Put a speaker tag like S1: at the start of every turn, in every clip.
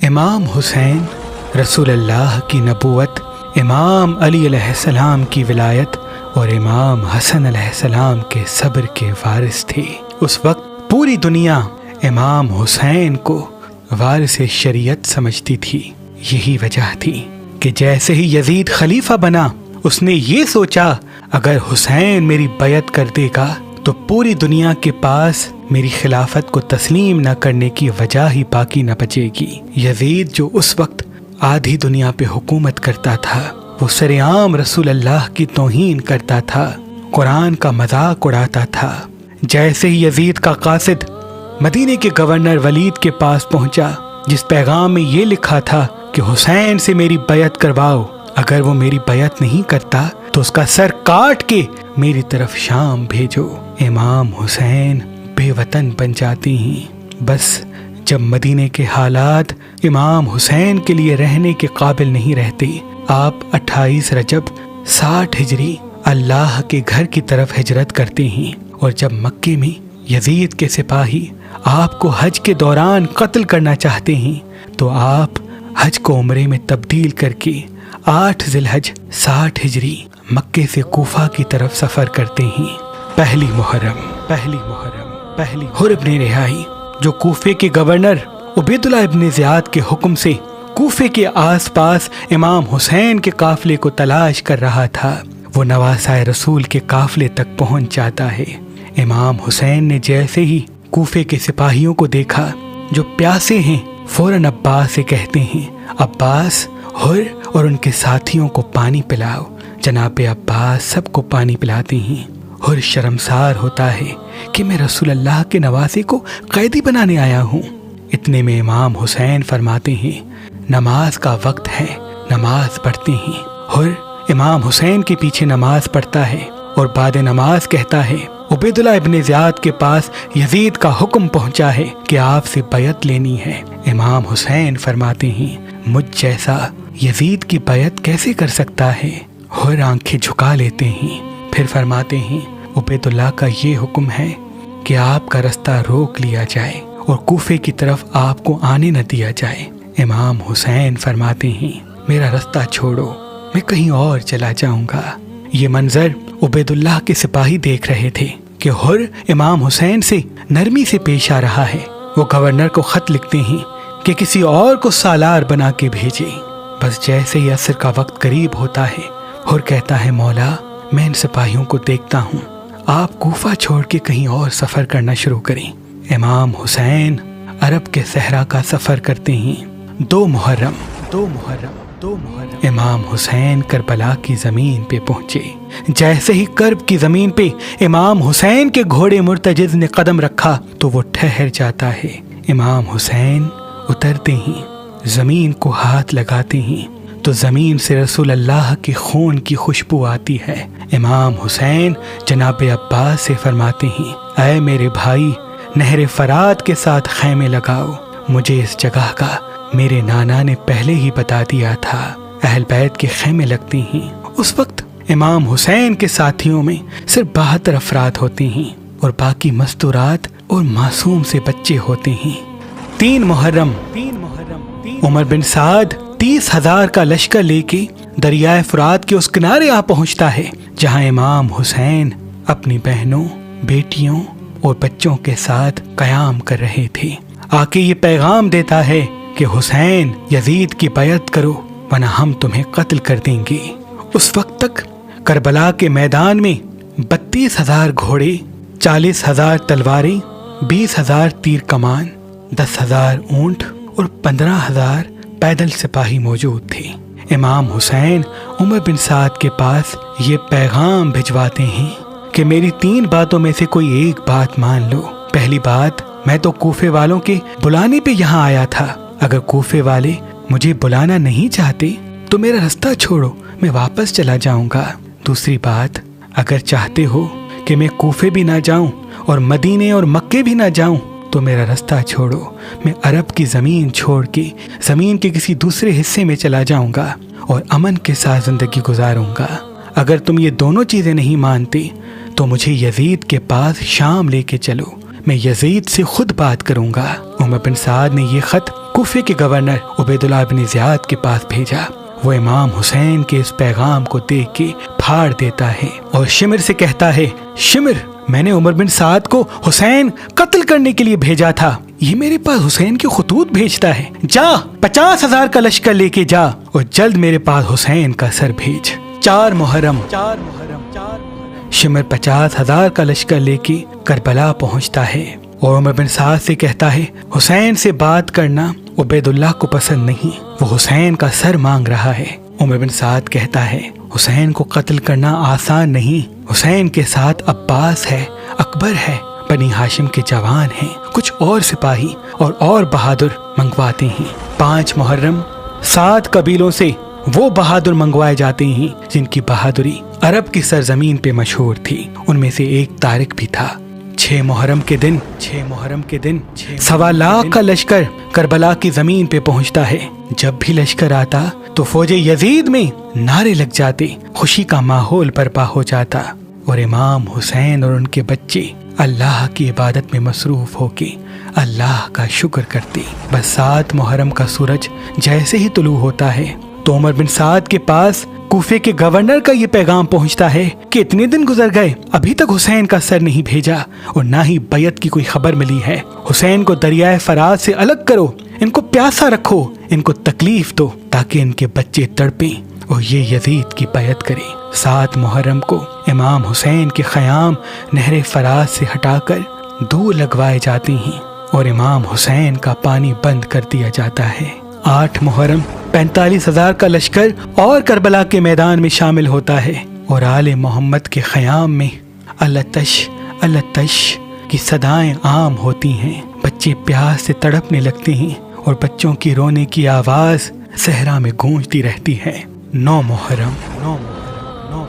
S1: امام حسین رسول اللہ کی نبوت، امام علی علیہ السلام کی ولایت اور امام حسن علیہ السلام کے صبر کے وارث تھے۔ اس وقت پوری دنیا امام حسین کو وارث شریعت سمجھتی تھی۔ یہی وجہ تھی کہ جیسے ہی یزید خلیفہ بنا، اس نے یہ سوچا اگر حسین میری بیعت کر دے گا تو پوری دنیا کے پاس میری خلافت کو تسلیم نہ کرنے کی وجہ ہی باقی نہ بچے گی۔ یزید جو اس وقت آدھی دنیا پہ حکومت کرتا تھا، وہ سرعام رسول اللہ کی توہین کرتا تھا، قرآن کا مذاق اڑاتا تھا۔ جیسے ہی یزید کا قاصد مدینے کے گورنر ولید کے پاس پہنچا، جس پیغام میں یہ لکھا تھا کہ حسین سے میری بیعت کرواؤ، اگر وہ میری بیعت نہیں کرتا تو اس کا سر کاٹ کے میری طرف شام بھیجو، امام حسین بے وطن بن جاتے ہیں۔ بس جب مدینے کے حالات امام حسین کے لیے رہنے کے قابل نہیں رہتے، آپ 28 رجب 60 ہجری اللہ کے گھر کی طرف ہجرت کرتے ہیں، اور جب مکے میں یزید کے سپاہی آپ کو حج کے دوران قتل کرنا چاہتے ہیں تو آپ حج کو عمرے میں تبدیل کر کے 8 ذی الحج 60 ہجری مکے سے کوفہ کی طرف سفر کرتے ہیں۔ پہلی محرم حر ابن رہائی جو کوفے کے گورنر عبید اللہ ابن زیاد کے حکم سے کوفے کے آس پاس امام حسین کے قافلے کو تلاش کر رہا تھا، وہ نواسۂ رسول کے قافلے تک پہنچ جاتا ہے۔ امام حسین نے جیسے ہی کوفے کے سپاہیوں کو دیکھا جو پیاسے ہیں، فوراً عباس سے کہتے ہیں، عباس، حر اور ان کے ساتھیوں کو پانی پلاؤ۔ جناب عباس سب کو پانی پلاتے ہیں۔ حر شرمسار ہوتا ہے کہ میں رسول اللہ کے نواسے کو قیدی بنانے آیا ہوں۔ اتنے میں امام حسین فرماتے ہیں، نماز کا وقت ہے، نماز پڑھتے ہیں۔ حر امام حسین کے پیچھے نماز پڑھتا ہے اور بعد نماز کہتا ہے، عبید اللہ ابن زیاد کے پاس یزید کا حکم پہنچا ہے کہ آپ سے بیعت لینی ہے۔ امام حسین فرماتے ہیں، مجھ جیسا یزید کی بیعت کیسے کر سکتا ہے؟ حر آنکھیں جھکا لیتے ہیں، پھر فرماتے ہیں، عبید اللہ کا یہ حکم ہے کہ آپ کا رستہ روک لیا جائے اور کوفے کی طرف آپ کو آنے نہ دیا جائے۔ امام حسین فرماتے ہیں، میرا رستہ چھوڑو، میں کہیں اور چلا جاؤں گا۔ یہ منظر عبید اللہ کے سپاہی دیکھ رہے تھے کہ حر امام حسین سے نرمی سے پیش آ رہا ہے۔ وہ گورنر کو خط لکھتے ہیں کہ کسی اور کو سالار بنا کے بھیجے۔ بس جیسے ہی عصر کا وقت قریب ہوتا ہے، حر کہتا ہے، مولا، میں ان سپاہیوں کو دیکھتا ہوں، آپ کوفہ چھوڑ کے کہیں اور سفر کرنا شروع کریں۔ امام حسین عرب کے صحرا کا سفر کرتے ہیں۔ 2 محرم امام حسین کربلا کی زمین پہ پہنچے۔ جیسے ہی کرب کی زمین پہ امام حسین کے گھوڑے مرتجز نے قدم رکھا تو وہ ٹھہر جاتا ہے۔ امام حسین اترتے ہیں، زمین کو ہاتھ لگاتے ہیں تو زمین سے رسول اللہ کے خون کی خوشبو آتی ہے۔ امام حسین جناب عباس سے فرماتے ہیں، اے میرے بھائی، نہر فرات کے ساتھ خیمے لگاؤ، مجھے اس جگہ کا میرے نانا نے پہلے ہی بتا دیا تھا۔ اہل بیت کے خیمے لگتے ہیں۔ اس وقت امام حسین کے ساتھیوں میں صرف 72 افراد ہوتے ہیں اور باقی مستورات اور معصوم سے بچے ہوتے ہیں۔ 3 محرم عمر بن سعد 30,000 کا لشکر لے کے دریائے فرات کے اس کنارے آ پہنچتا ہے جہاں امام حسین اپنی بہنوں، بیٹیوں اور بچوں کے ساتھ قیام کر رہے تھے۔ آ کے یہ پیغام دیتا ہے کہ حسین، یزید کی بیعت کرو ورنہ ہم تمہیں قتل کر دیں گے۔ اس وقت تک کربلا کے میدان میں 32,000 گھوڑے، 40,000 تلواریں، 20,000 تیر کمان، 10,000 اونٹ اور 15,000 پیدل سپاہی موجود تھے۔ امام حسین عمر بن سعد کے پاس یہ پیغام بھجواتے ہیں کہ میری 3 باتوں میں سے کوئی ایک بات مان لو۔ پہلی بات، میں تو کوفے والوں کے بلانے پہ یہاں آیا تھا، اگر کوفے والے مجھے بلانا نہیں چاہتے تو میرا رستہ چھوڑو، میں واپس چلا جاؤں گا۔ دوسری بات، اگر چاہتے ہو کہ میں کوفے بھی نہ جاؤں اور مدینے اور مکے بھی نہ جاؤں تو میرا رستہ چھوڑو، میں عرب کی زمین چھوڑ کے زمین کے کسی دوسرے حصے میں چلا جاؤں گا اور امن کے ساتھ زندگی گزاروں گا۔ اگر تم یہ دونوں چیزیں نہیں مانتے تو مجھے یزید کے پاس شام لے کے چلو، میں یزید سے خود بات کروں گا۔ عمر بن سعد نے یہ خط کوفے کے گورنر عبیداللہ بن زیاد کے پاس بھیجا۔ وہ امام حسین کے اس پیغام کو دیکھ کے پھاڑ دیتا ہے اور شمر سے کہتا ہے، شمر، میں نے عمر بن سعد کو حسین قتل کرنے کے لیے بھیجا تھا، یہ میرے پاس حسین کے خطوط بھیجتا ہے، جا 50,000 کا لشکر لے کے جا اور جلد میرے پاس حسین کا سر بھیج۔ 4 محرم شمر 50,000 کا لشکر لے کے کربلا پہنچتا ہے اور عمر بن سعد سے کہتا ہے، حسین سے بات کرنا عبیداللہ کو پسند نہیں، وہ حسین کا سر مانگ رہا ہے۔ عمر بن سعد کہتا ہے، حسین کو قتل کرنا آسان نہیں، حسین کے ساتھ عباس ہے، اکبر ہے، بنی ہاشم کے جوان ہیں، کچھ اور سپاہی اور بہادر منگواتے ہیں۔ 5 محرم 7 قبیلوں سے وہ بہادر منگوائے جاتے ہیں جن کی بہادری عرب کی سرزمین پہ مشہور تھی، ان میں سے ایک طارق بھی تھا۔ 6 محرم کے دن 1.25 لاکھ کا لشکر کربلا کی زمین پہ پہنچتا ہے۔ جب بھی لشکر آتا تو فوج یزید میں نعرے لگ جاتے، خوشی کا ماحول برپا ہو جاتا اور امام حسین اور ان کے بچے اللہ کی عبادت میں مصروف ہو کے اللہ کا شکر کرتے۔ بس 7 محرم کا سورج جیسے ہی طلوع ہوتا ہے تو عمر بن سعد کے پاس کوفے کے گورنر کا یہ پیغام پہنچتا ہے کہ اتنے دن گزر گئے، ابھی تک حسین کا سر نہیں بھیجا اور نہ ہی بیعت کی کوئی خبر ملی ہے۔ حسین کو دریائے فرات سے الگ کرو، ان کو پیاسا رکھو، ان کو تکلیف دو تاکہ ان کے بچے تڑپیں اور یہ یزید کی بیعت کریں۔ 7 محرم کو امام حسین کے خیام نہر فرات سے ہٹا کر دور لگوائے جاتے ہیں اور امام حسین کا پانی بند کر دیا جاتا ہے۔ 8 محرم 45,000 کا لشکر اور کربلا کے میدان میں شامل ہوتا ہے اور آل محمد کے خیام میں التش التش کی صدائیں عام ہوتی ہیں، بچے پیاس سے تڑپنے لگتے ہیں اور بچوں کی رونے کی آواز صحرا میں گونجتی رہتی ہے۔ 9 محرم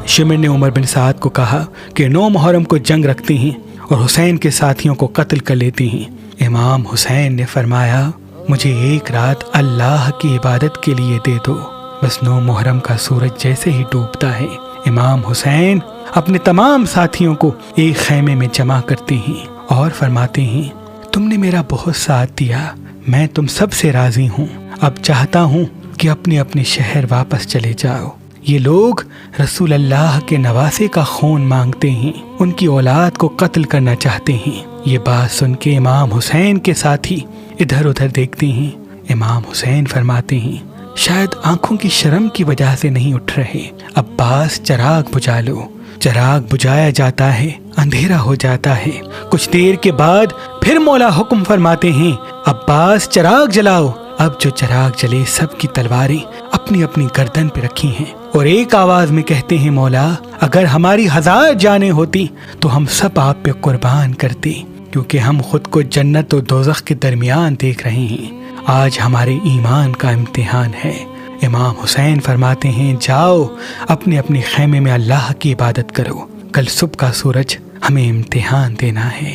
S1: شمر نے عمر بن سعد کو کہا کہ 9 محرم کو جنگ رکھتے ہیں اور حسین کے ساتھیوں کو قتل کر لیتے ہیں۔ امام حسین نے فرمایا، مجھے 1 رات اللہ کی عبادت کے لیے دے دو۔ بس 9 محرم کا سورج جیسے ہی ڈوبتا ہے، امام حسین اپنے تمام ساتھیوں کو ایک خیمے میں جمع کرتے ہیں اور فرماتے ہیں، تم نے میرا بہت ساتھ دیا، میں تم سب سے راضی ہوں، اب چاہتا ہوں کہ اپنے اپنے شہر واپس چلے جاؤ۔ یہ لوگ رسول اللہ کے نواسے کا خون مانگتے ہیں، ان کی اولاد کو قتل کرنا چاہتے ہیں۔ یہ بات سن کے امام حسین کے ساتھی ادھر ادھر دیکھتے ہیں۔ امام حسین فرماتے ہیں، شاید آنکھوں کی شرم کی وجہ سے نہیں اٹھ رہے، عباس چراغ بجھا لو۔ چراغ بجھایا جاتا ہے، اندھیرا ہو جاتا ہے۔ کچھ دیر کے بعد پھر مولا حکم فرماتے ہیں، عباس چراغ جلاؤ۔ اب جو چراغ جلے سب کی تلواریں اپنی اپنی گردن پہ رکھی ہیں اور ایک آواز میں کہتے ہیں، مولا اگر ہماری 1000 جانیں ہوتی تو ہم سب آپ پہ قربان کرتے، کیونکہ ہم خود کو جنت اور دوزخ کے درمیان دیکھ رہے ہیں۔ آج ہمارے ایمان کا امتحان ہے۔ امام حسین فرماتے ہیں، جاؤ اپنے اپنے خیمے میں اللہ کی عبادت کرو، کل صبح کا سورج ہمیں امتحان دینا ہے۔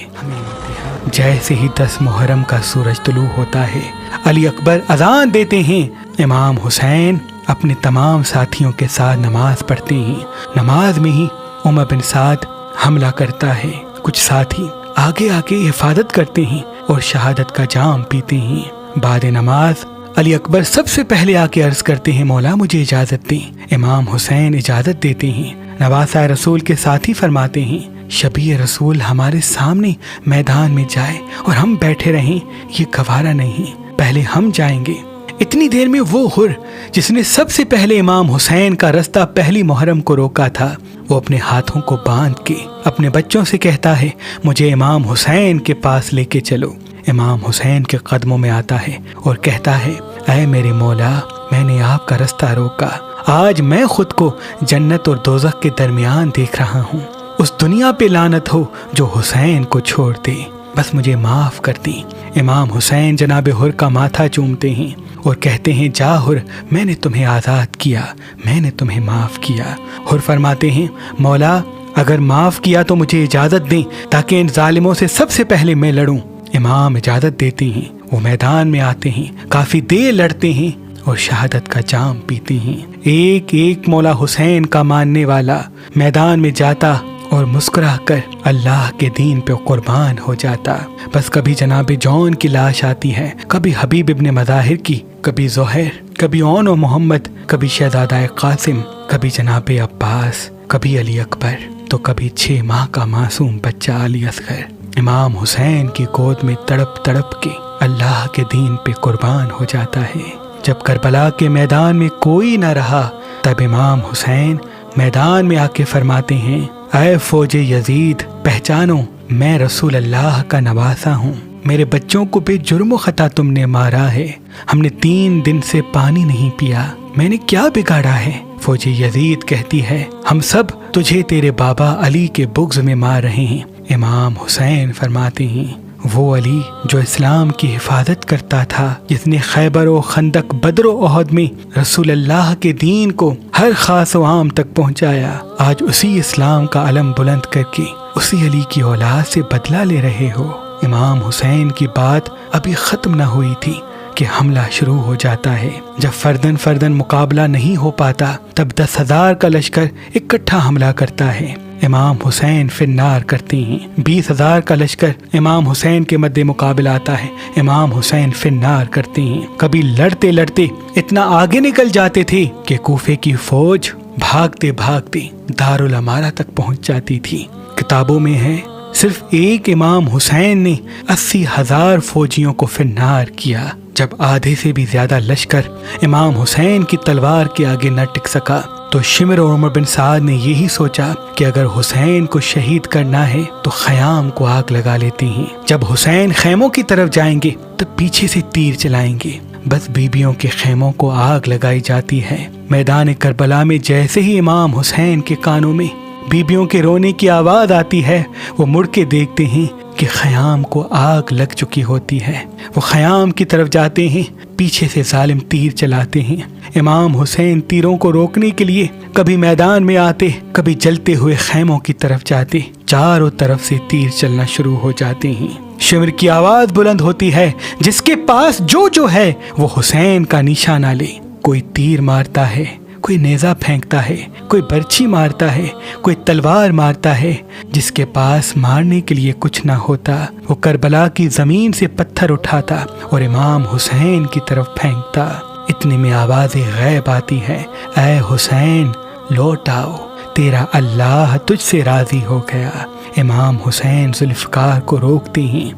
S1: جیسے ہی 10 محرم کا سورج طلوع ہوتا ہے، علی اکبر اذان دیتے ہیں۔ امام حسین اپنے تمام ساتھیوں کے ساتھ نماز پڑھتے ہیں۔ نماز میں ہی عمر بن سعد حملہ کرتا ہے، کچھ ساتھی آگے آگے حفاظت کرتے ہیں اور شہادت کا جام پیتے ہیں۔ بعد نماز علی اکبر سب سے پہلے آ کے عرض کرتے ہیں، مولا مجھے اجازت دیں۔ امام حسین اجازت دیتے ہیں۔ نواسہ رسول کے ساتھی فرماتے ہیں، شبیہ رسول ہمارے سامنے میدان میں جائے اور ہم بیٹھے رہیں، یہ گوارا نہیں، پہلے ہم جائیں گے۔ اتنی دیر میں وہ حر جس نے سب سے پہلے امام حسین کا رستہ پہلی محرم کو روکا تھا، وہ اپنے ہاتھوں کو باندھ کے اپنے بچوں سے کہتا ہے، مجھے امام حسین کے پاس لے کے چلو۔ امام حسین کے قدموں میں آتا ہے اور کہتا ہے، اے میرے مولا، میں نے آپ کا رستہ روکا، آج میں خود کو جنت اور دوزخ کے درمیان دیکھ رہا ہوں۔ اس دنیا پہ لعنت ہو جو حسین کو چھوڑ دے، بس مجھے معاف کر دی۔ امام حسین جناب حر کا ماتھا چومتے ہیں اور کہتے ہیں، جا حر، میں نے تمہیں آزاد کیا، میں نے تمہیں معاف کیا۔ حر فرماتے ہیں، مولا اگر معاف کیا تو مجھے اجازت دیں تاکہ ان ظالموں سے سب سے پہلے میں لڑوں۔ امام اجازت دیتے ہیں، وہ میدان میں آتے ہیں، کافی دیر لڑتے ہیں اور شہادت کا جام پیتے ہیں۔ ایک ایک مولا حسین کا ماننے والا میدان میں جاتا اور مسکرا کر اللہ کے دین پہ قربان ہو جاتا۔ بس کبھی جناب جون کی لاش آتی ہے، کبھی حبیب ابن مظاہر کی، کبھی زہیر، کبھی اون و محمد، کبھی شہزادہ قاسم، کبھی جناب عباس، کبھی علی اکبر، تو کبھی 6 ماہ کا معصوم بچہ علی اصغر امام حسین کی گود میں تڑپ تڑپ کے اللہ کے دین پہ قربان ہو جاتا ہے۔ جب کربلا کے میدان میں کوئی نہ رہا، تب امام حسین میدان میں آ کے فرماتے ہیں، اے فوج یزید، پہچانو میں رسول اللہ کا نواسا ہوں، میرے بچوں کو بے جرم و خطا تم نے مارا ہے، ہم نے 3 دن سے پانی نہیں پیا، میں نے کیا بگاڑا ہے؟ فوج یزید کہتی ہے، ہم سب تجھے تیرے بابا علی کے بغض میں مار رہے ہیں۔ امام حسین فرماتے ہیں، وہ علی جو اسلام کی حفاظت کرتا تھا، جس نے خیبر و خندق، بدر و احد میں رسول اللہ کے دین کو ہر خاص و عام تک پہنچایا، آج اسی اسلام کا علم بلند کر کے اسی علی کی اولاد سے بدلہ لے رہے ہو۔ امام حسین کی بات ابھی ختم نہ ہوئی تھی کہ حملہ شروع ہو جاتا ہے۔ جب فردن فردن مقابلہ نہیں ہو پاتا، تب 10,000 کا لشکر اکٹھا حملہ کرتا ہے، امام حسین فنار کرتے ہیں۔ 20,000 کا لشکر امام حسین کے مد مقابل آتا ہے، امام حسین فنار کرتے ہیں۔ کبھی لڑتے لڑتے اتنا آگے نکل جاتے تھے کہ کوفے کی فوج بھاگتے بھاگتے دارالامارہ تک پہنچ جاتی تھی۔ کتابوں میں ہے صرف ایک امام حسین نے 80,000 فوجیوں کو فنار کیا۔ جب آدھے سے بھی زیادہ لشکر امام حسین کی تلوار کے آگے نہ ٹک سکا، تو شمر اور عمر بن سعد نے یہی سوچا کہ اگر حسین کو شہید کرنا ہے تو خیام کو آگ لگا لیتے ہیں۔ جب حسین خیموں کی طرف جائیں گے تو پیچھے سے تیر چلائیں گے۔ بس بیبیوں کے خیموں کو آگ لگائی جاتی ہے۔ میدان کربلا میں جیسے ہی امام حسین کے کانوں میں بیبیوں کے رونے کی آواز آتی ہے، وہ مڑ کے دیکھتے ہیں کہ خیام کو آگ لگ چکی ہوتی ہے۔ وہ خیام کی طرف جاتے ہیں، پیچھے سے ظالم تیر چلاتے ہیں۔ امام حسین تیروں کو روکنے کے لیے کبھی میدان میں آتے، کبھی جلتے ہوئے خیموں کی طرف جاتے، چاروں طرف سے تیر چلنا شروع ہو جاتے ہیں۔ شمر کی آواز بلند ہوتی ہے، جس کے پاس جو ہے وہ حسین کا نشانہ لے۔ کوئی تیر مارتا ہے، کوئی نیزہ پھینکتا ہے، کوئی برچھی مارتا ہے، کوئی تلوار مارتا ہے۔ جس کے پاس مارنے کے لیے کچھ نہ ہوتا، وہ کربلا کی زمین سے پتھر اٹھاتا اور امام حسین کی طرف پھینکتا۔ اتنے میں آواز غیب آتی ہے، اے حسین لوٹ آؤ، تیرا اللہ تجھ سے راضی ہو گیا۔ امام حسین ذوالفقار کو روکتے ہیں۔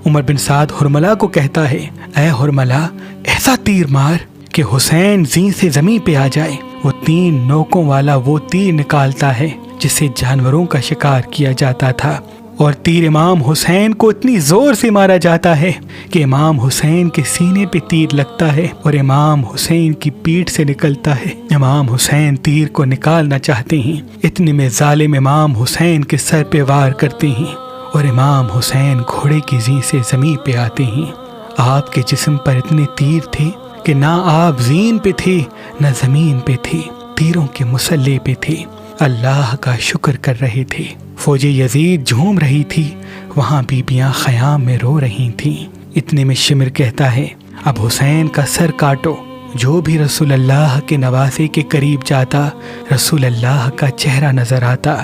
S1: عمر بن سعد حرملہ کو کہتا ہے، اے حرملہ ایسا تیر مار کہ حسین زین سے زمین پہ آ جائے۔ وہ 3 نوکوں والا وہ تیر نکالتا ہے جس سے جانوروں کا شکار کیا جاتا تھا، اور تیر امام حسین کو اتنی زور سے مارا جاتا ہے کہ امام حسین کے سینے پہ تیر لگتا ہے اور امام حسین کی پیٹھ سے نکلتا ہے۔ امام حسین تیر کو نکالنا چاہتے ہیں، اتنے میں ظالم امام حسین کے سر پہ وار کرتے ہیں اور امام حسین گھوڑے کی زین سے زمین پہ آتے ہیں۔ آپ کے جسم پر اتنے تیر تھے کہ نہ آپ زین پہ تھے نہ زمین پہ تھے، تیروں کے مسلح پہ تھے، اللہ کا شکر کر رہے تھے۔ فوج یزید جھوم رہی تھی، وہاں بیبیاں خیام میں رو رہی تھیں۔ اتنے میں شمر کہتا ہے، اب حسین کا سر کاٹو۔ جو بھی رسول اللہ کے نواسے کے قریب جاتا، رسول اللہ کا چہرہ نظر آتا۔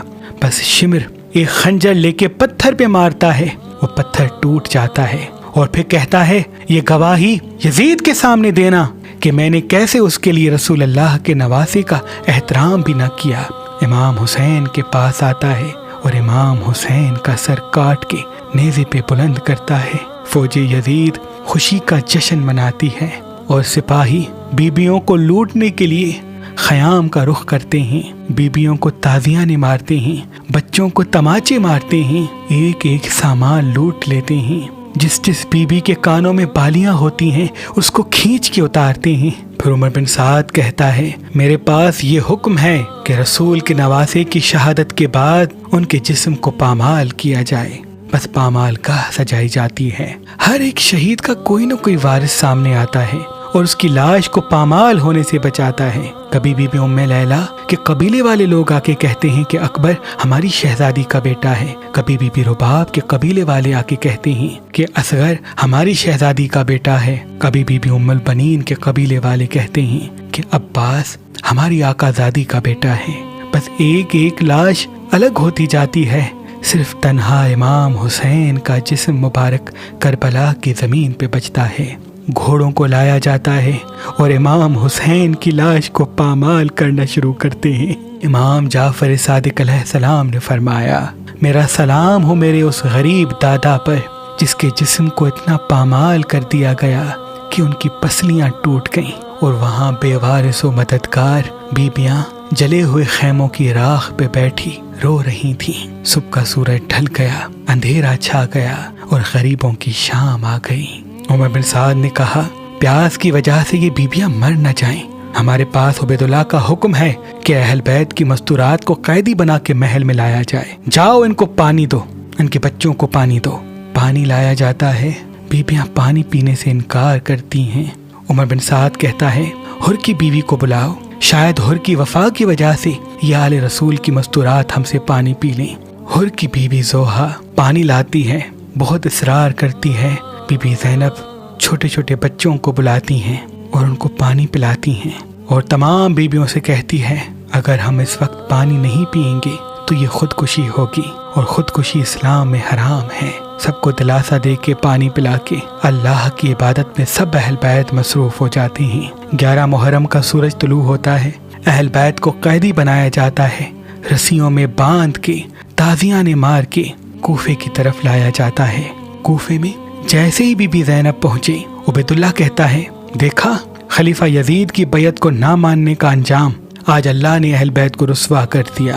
S1: بس شمر ایک خنجر لے کے پتھر پہ مارتا ہے، وہ پتھر ٹوٹ جاتا ہے، اور پھر کہتا ہے، یہ گواہی یزید کے سامنے دینا کہ میں نے کیسے اس کے لیے رسول اللہ کے نواسے کا احترام بھی نہ کیا۔ امام حسین کے پاس آتا ہے اور امام حسین کا سر کاٹ کے نیزے پہ بلند کرتا ہے۔ فوج یزید خوشی کا جشن مناتی ہے اور سپاہی بیبیوں کو لوٹنے کے لیے خیام کا رخ کرتے ہیں، بیبیوں کو تازیانے مارتے ہیں، بچوں کو تماچے مارتے ہیں، ایک ایک سامان لوٹ لیتے ہیں۔ جس جس بیوی کے کانوں میں بالیاں ہوتی ہیں اس کو کھینچ کے اتارتے ہیں۔ پھر عمر بن سعد کہتا ہے، میرے پاس یہ حکم ہے کہ رسول کے نواسے کی شہادت کے بعد ان کے جسم کو پامال کیا جائے۔ بس پامال گاہ سجائی جاتی ہے، ہر ایک شہید کا کوئی نہ کوئی وارث سامنے آتا ہے اور اس کی لاش کو پامال ہونے سے بچاتا ہے۔ کبھی بی بی ام لیلا کے قبیلے والے لوگ آ کے کہتے ہیں کہ اکبر ہماری شہزادی کا بیٹا ہے۔ کبھی بی بی رباب کے قبیلے والے آ کے کہتے ہیں کہ اصغر ہماری شہزادی کا بیٹا ہے۔ کبھی بی بی ام البنین کے قبیلے والے کہتے ہیں کہ عباس ہماری آقا زادی کا بیٹا ہے۔ بس ایک ایک لاش الگ ہوتی جاتی ہے۔ صرف تنہا امام حسین کا جسم مبارک کربلا کی زمین پہ بچتا ہے۔ گھوڑوں کو لایا جاتا ہے اور امام حسین کی لاش کو پامال کرنا شروع کرتے ہیں۔ امام جعفر صادق علیہ السلام نے فرمایا، میرا سلام ہو میرے اس غریب دادا پر جس کے جسم کو اتنا پامال کر دیا گیا کہ ان کی پسلیاں ٹوٹ گئیں، اور وہاں بے وارث و مددگار بیبیاں جلے ہوئے خیموں کی راکھ پہ بیٹھی رو رہی تھیں۔ صبح کا سورج ڈھل گیا، اندھیرا چھا گیا اور غریبوں کی شام آ گئی۔ عمر بن سعد نے کہا، پیاس کی وجہ سے یہ بیبیاں مر نہ جائیں، ہمارے پاس عبید اللہ کا حکم ہے کہ اہل بیت کی مستورات کو قیدی بنا کے محل میں لایا جائے۔ جاؤ ان کو پانی دو، ان کے بچوں کو پانی دو۔ پانی لایا جاتا ہے، بیبیاں پانی پینے سے انکار کرتی ہیں۔ عمر بن سعد کہتا ہے، ہر کی بیوی کو بلاؤ، شاید ہر کی وفا کی وجہ سے یہ آل رسول کی مستورات ہم سے پانی پی لیں۔ ہر کی بیوی زوہا پانی لاتی ہے، بہت اصرار کرتی ہے۔ بی بی زینب چھوٹے چھوٹے بچوں کو بلاتی ہیں اور ان کو پانی پلاتی ہیں، اور تمام بیویوں سے کہتی ہے، اگر ہم اس وقت پانی نہیں پئیں گے تو یہ خودکشی ہوگی، اور خودکشی اسلام میں حرام ہے۔ سب کو دلاسا دے کے پانی پلا کے اللہ کی عبادت میں سب اہل بیت مصروف ہو جاتے ہیں۔ 11 محرم کا سورج طلوع ہوتا ہے، اہل بیت کو قیدی بنایا جاتا ہے، رسیوں میں باندھ کے تازیانے مار کے کوفے کی طرف لایا جاتا ہے۔ کوفے میں جیسے ہی بی بی زینب پہنچے، عبید اللہ کہتا ہے، دیکھا خلیفہ یزید کی بیعت کو نہ ماننے کا انجام، آج اللہ نے اہل بیت کو رسوا کر دیا۔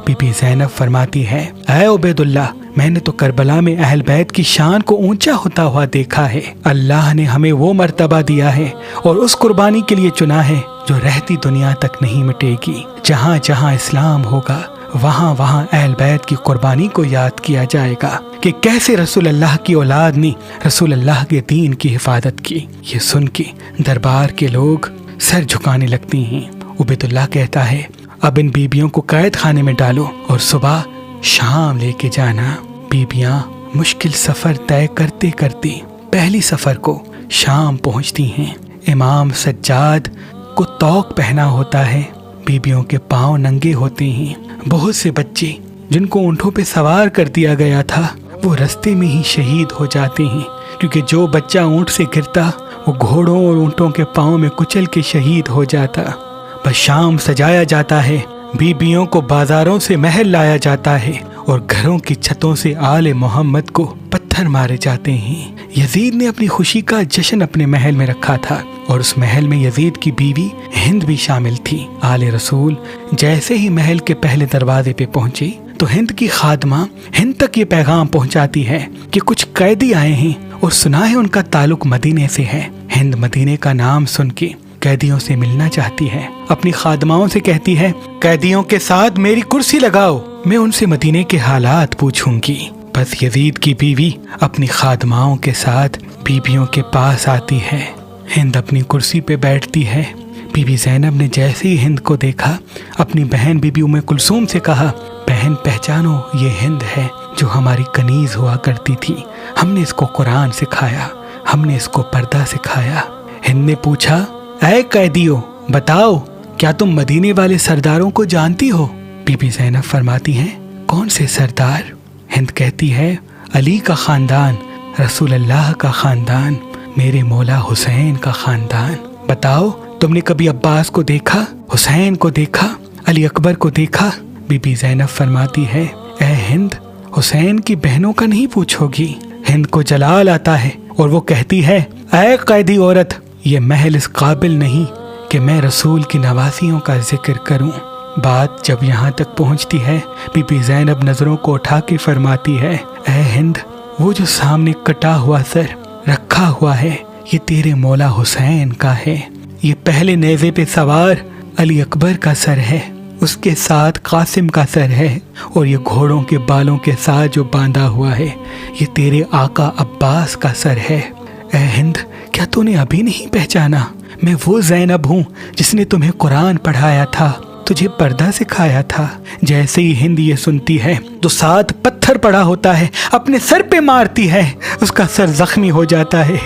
S1: بی بی زینب فرماتی ہے، اے عبید اللہ، میں نے تو کربلا میں اہل بیت کی شان کو اونچا ہوتا ہوا دیکھا ہے۔ اللہ نے ہمیں وہ مرتبہ دیا ہے اور اس قربانی کے لیے چنا ہے جو رہتی دنیا تک نہیں مٹے گی۔ جہاں جہاں اسلام ہوگا وہاں وہاں اہل بیت کی قربانی کو یاد کیا جائے گا کہ کیسے رسول اللہ کی اولاد نے رسول اللہ کے دین کی حفاظت کی۔ یہ سن کے دربار کے لوگ سر جھکانے لگتی ہیں۔ عبید اللہ کہتا ہے، اب ان بیبیوں کو قید خانے میں ڈالو اور صبح شام لے کے جانا۔ بیبیاں مشکل سفر طے کرتے کرتے پہلی سفر کو شام پہنچتی ہیں۔ امام سجاد کو توق پہنا ہوتا ہے، بیبیوں کے پاؤں ننگے ہوتے ہیں۔ بہت سے بچے جن کو اونٹوں پہ سوار کر دیا گیا تھا وہ رستے میں ہی شہید ہو جاتے ہیں، کیونکہ جو بچہ اونٹ سے گرتا وہ گھوڑوں اور اونٹوں کے پاؤں میں کچل کے شہید ہو جاتا۔ بس شام سجایا جاتا ہے، بیبیوں کو بازاروں سے محل لایا جاتا ہے اور گھروں کی چھتوں سے آل محمد کو پتھر مارے جاتے ہیں۔ یزید نے اپنی خوشی کا جشن اپنے محل میں رکھا تھا، اور اس محل میں یزید کی بیوی ہند بھی شامل تھی۔ آل رسول جیسے ہی محل کے پہلے دروازے پہ پہنچے تو ہند کی خادمہ ہند تک یہ پیغام پہنچاتی ہے کہ کچھ قیدی آئے ہیں اور سنا ہے ان کا تعلق مدینے سے ہے۔ ہند مدینے کا نام سن کے قیدیوں سے ملنا چاہتی ہے، اپنی خادماؤں سے کہتی ہے، قیدیوں کے ساتھ میری کرسی لگاؤ، میں ان سے مدینے کے حالات پوچھوں گی۔ بس یزید کی بیوی اپنی خادماؤں کے ساتھ بیبیوں کے پاس آتی ہے۔ ہند اپنی کرسی پہ بیٹھتی ہے۔ بی بی زینب نے جیسے ہی ہند کو دیکھا اپنی بہن بی بی ام کلثوم سے کہا، بہن پہچانو، یہ ہند ہے جو ہماری کنیز ہوا کرتی تھی، ہم نے اس کو قرآن سکھایا، ہم نے اس کو پردہ سکھایا۔ ہند نے پوچھا، اے قیدیو بتاؤ، کیا تم مدینے والے سرداروں کو جانتی ہو؟ بی بی زینب فرماتی ہیں، کون سے سردار؟ ہند کہتی ہے، علی کا خاندان، رسول اللہ کا خاندان، میرے مولا حسین کا خاندان۔ بتاؤ، تم نے کبھی عباس کو دیکھا، حسین کو دیکھا، علی اکبر کو دیکھا؟ بی بی زینب فرماتی ہے، اے ہند، حسین کی بہنوں کا نہیں پوچھو گی۔ ہند کو جلال آتا ہے اور وہ کہتی ہے، اے قیدی عورت، یہ محل اس قابل نہیں کہ میں رسول کی نواسیوں کا ذکر کروں۔ بات جب یہاں تک پہنچتی ہے، بی بی زینب نظروں کو اٹھا کے فرماتی ہے، اے ہند، وہ جو سامنے کٹا ہوا سر رکھا ہوا ہے یہ تیرے مولا حسین کا ہے، یہ پہلے نیزے پہ سوار علی اکبر کا سر ہے، اس کے ساتھ قاسم کا سر ہے، اور یہ گھوڑوں کے بالوں کے ساتھ جو باندھا ہوا ہے یہ تیرے آقا عباس کا سر ہے۔ اے ہند، کیا تو نے ابھی نہیں پہچانا؟ میں وہ زینب ہوں جس نے تمہیں قرآن پڑھایا تھا، تجھے پردہ سکھایا تھا۔ جیسے ہی ہند یہ سنتی ہے تو ساتھ پتھر پڑا ہوتا ہے، اپنے سر پہ مارتی ہے، اس کا سر زخمی ہو جاتا ہے۔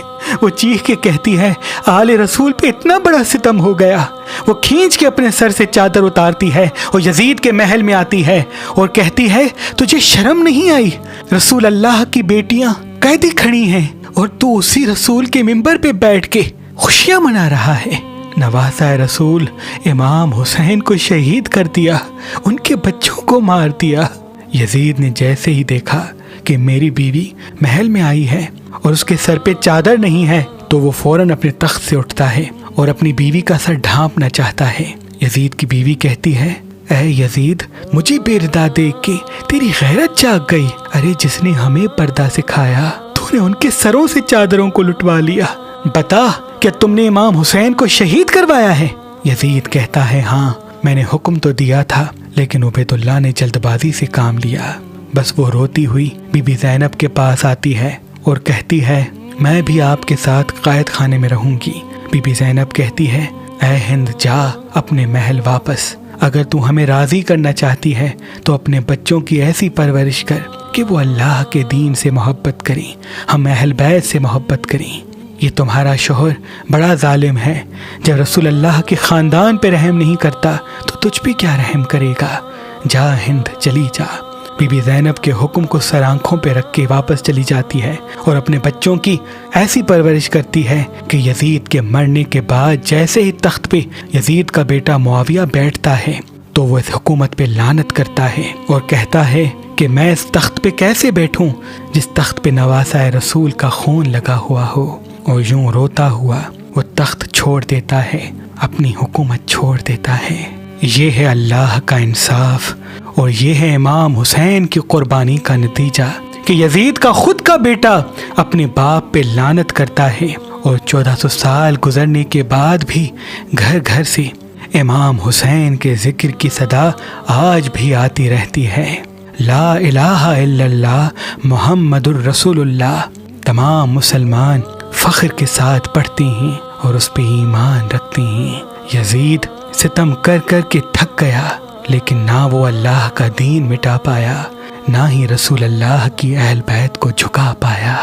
S1: وہ چیخ کے کہتی ہے، آل رسول پہ اتنا بڑا ستم ہو گیا، وہ کھینچ کے اپنے سر سے چادر اتارتی ہے اور یزید کے محل میں آتی ہے اور کہتی ہے تجھے شرم نہیں آئی؟ رسول اللہ کی بیٹیاں قیدی کھڑی ہیں اور تو اسی رسول کے منبر پہ بیٹھ کے خوشیاں منا رہا ہے۔ نواسہ رسول امام حسین کو شہید کر دیا، ان کے بچوں کو مار دیا۔ یزید نے جیسے ہی دیکھا کہ میری بیوی محل میں آئی ہے اور اس کے سر پہ چادر نہیں ہے تو وہ فوراً اپنے تخت سے اٹھتا ہے اور اپنی بیوی کا سر ڈھانپنا چاہتا ہے۔ یزید کی بیوی کہتی ہے اے یزید، مجھے بے ردا دیکھ کے تیری غیرت جاگ گئی۔ ارے جس نے ہمیں پردہ سکھایا تو نے ان کے سروں سے چادروں کو لٹوا لیا۔ بتا کیا تم نے امام حسین کو شہید کروایا ہے؟ یزید کہتا ہے ہاں، میں نے حکم تو دیا تھا لیکن عبید اللہ نے جلد بازی سے کام لیا۔ بس وہ روتی ہوئی بی بی زینب کے پاس آتی ہے اور کہتی ہے میں بھی آپ کے ساتھ قائد خانے میں رہوں گی۔ بی بی زینب کہتی ہے اے ہند جا اپنے محل واپس، اگر تو ہمیں راضی کرنا چاہتی ہے تو اپنے بچوں کی ایسی پرورش کر کہ وہ اللہ کے دین سے محبت کریں، ہم اہل بیت سے محبت کریں۔ یہ تمہارا شوہر بڑا ظالم ہے، جب رسول اللہ کے خاندان پہ رحم نہیں کرتا تو تجھ پہ کیا رحم کرے گا؟ جا ہند چلی جا۔ بی بی زینب کے حکم کو سر آنکھوں پہ رکھ کے واپس چلی جاتی ہے اور اپنے بچوں کی ایسی پرورش کرتی ہے کہ یزید کے مرنے کے بعد جیسے ہی تخت پہ یزید کا بیٹا معاویہ بیٹھتا ہے تو وہ اس حکومت پہ لعنت کرتا ہے اور کہتا ہے کہ میں اس تخت پہ کیسے بیٹھوں جس تخت پہ نواسہ رسول کا خون لگا ہوا ہو، اور یوں روتا ہوا وہ تخت چھوڑ دیتا ہے، اپنی حکومت چھوڑ دیتا ہے۔ یہ ہے اللہ کا انصاف اور یہ ہے امام حسین کی قربانی کا نتیجہ کہ یزید کا خود کا بیٹا اپنے باپ پہ لعنت کرتا ہے اور 1400 سال گزرنے کے بعد بھی گھر گھر سے امام حسین کے ذکر کی صدا آج بھی آتی رہتی ہے۔ لا الہ الا اللہ محمد الرسول اللہ تمام مسلمان فخر کے ساتھ پڑھتے ہیں اور اس پہ ایمان رکھتے ہیں۔ یزید ستم کر کر کے تھک گیا لیکن نہ وہ اللہ کا دین مٹا پایا، نہ ہی رسول اللہ کی اہل بیت کو جھکا پایا۔